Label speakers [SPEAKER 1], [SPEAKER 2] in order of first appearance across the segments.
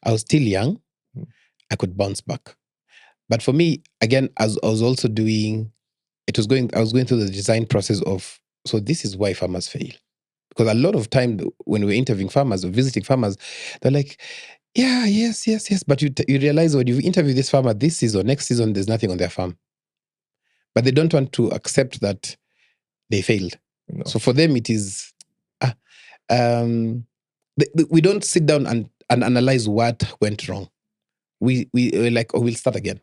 [SPEAKER 1] I was still young. I could bounce back. But for me, again, as I was also doing, I was going through the design process of, so this is why farmers fail. Because a lot of time when we're interviewing farmers or visiting farmers, they're like, yeah, yes. But you realize when you interview this farmer this season, next season, there's nothing on their farm. But they don't want to accept that they failed. No. So for them, it is, we don't sit down and analyze what went wrong. We're like, we'll start again.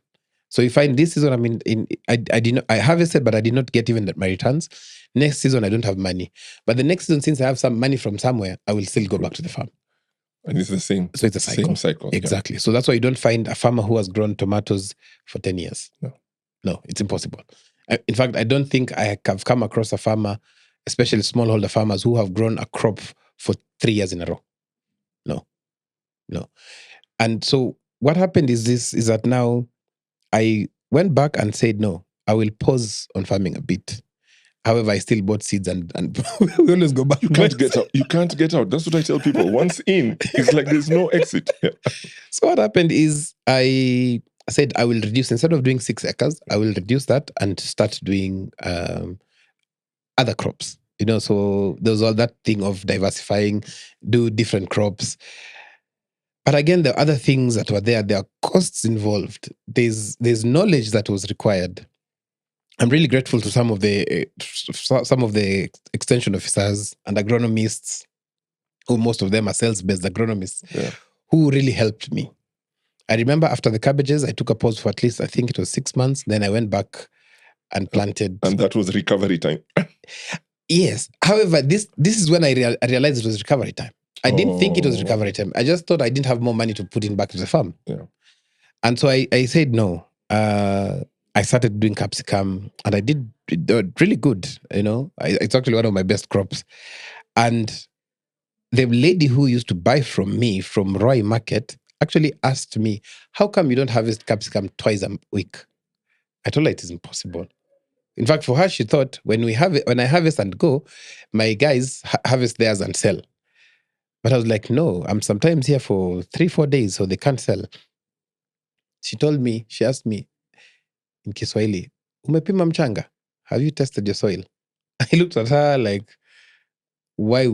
[SPEAKER 1] So you find this season, I harvested, but I did not get even my returns. Next season, I don't have money. But the next season, since I have some money from somewhere, I will still go back to the farm.
[SPEAKER 2] And it's the same.
[SPEAKER 1] So it's a cycle.
[SPEAKER 2] Same cycle.
[SPEAKER 1] Exactly. Yeah. So that's why you don't find a farmer who has grown tomatoes for 10 years. No, it's impossible. In fact, I don't think I have come across a farmer, especially smallholder farmers, who have grown a crop for 3 years in a row. No. And so what happened is that now I went back and said, no, I will pause on farming a bit. However, I still bought seeds and we always go back.
[SPEAKER 2] You can't get out. You can't get out. That's what I tell people. Once in, it's like there's no exit. Yeah.
[SPEAKER 1] So what happened is I said I will reduce, instead of doing 6 acres, I will reduce that and start doing other crops. So there's all that thing of diversifying, do different crops. But again, the other things that were there are costs involved. There's knowledge that was required. I'm really grateful to some of the extension officers and agronomists, who most of them are sales-based agronomists, who really helped me. I remember after the cabbages, I took a pause for at least, I think it was 6 months. Then I went back and planted.
[SPEAKER 2] And that was recovery time.
[SPEAKER 1] Yes. However, this is when I realized it was recovery time. I didn't think it was recovery time. I just thought I didn't have more money to put in back to the farm.
[SPEAKER 2] Yeah.
[SPEAKER 1] And so I said no. I started doing capsicum and I did really good. It's actually one of my best crops. And the lady who used to buy from me from Roy Market actually asked me, how come you don't harvest capsicum twice a week? I told her it is impossible. In fact, for her, she thought when I harvest and go, my guys harvest theirs and sell. But I was like, no, I'm sometimes here for 3-4 days, so they can't sell. She asked me in Kiswahili, umepima mchanga? Have you tested your soil? I looked at her like, why?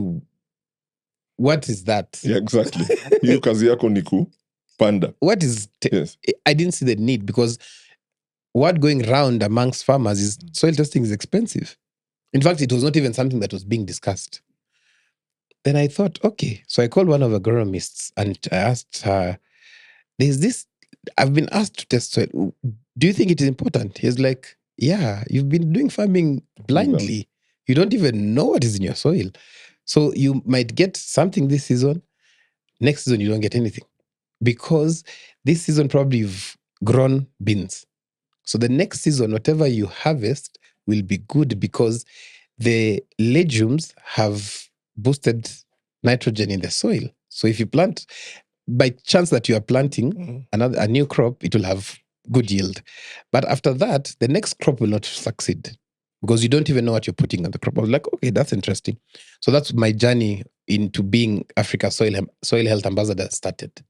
[SPEAKER 1] What is that?
[SPEAKER 2] Yeah, exactly. Hiyo kazi yako ni kupanda.
[SPEAKER 1] What is... Yes. I didn't see the need, because what going around amongst farmers is soil testing is expensive. In fact, it was not even something that was being discussed. Then I thought, okay. So I called one of the agronomists and I asked her, there's this, I've been asked to test soil. Do you think it is important? He's like, yeah, you've been doing farming blindly. You don't even know what is in your soil. So you might get something this season. Next season, you don't get anything. Because this season, probably you've grown beans. So the next season, whatever you harvest will be good because the legumes have boosted nitrogen in the soil. So if you plant, by chance that you are planting a new crop, it will have good yield. But after that, the next crop will not succeed because you don't even know what you're putting on the crop. I was like, okay, that's interesting. So that's my journey into being Africa's soil health ambassador started.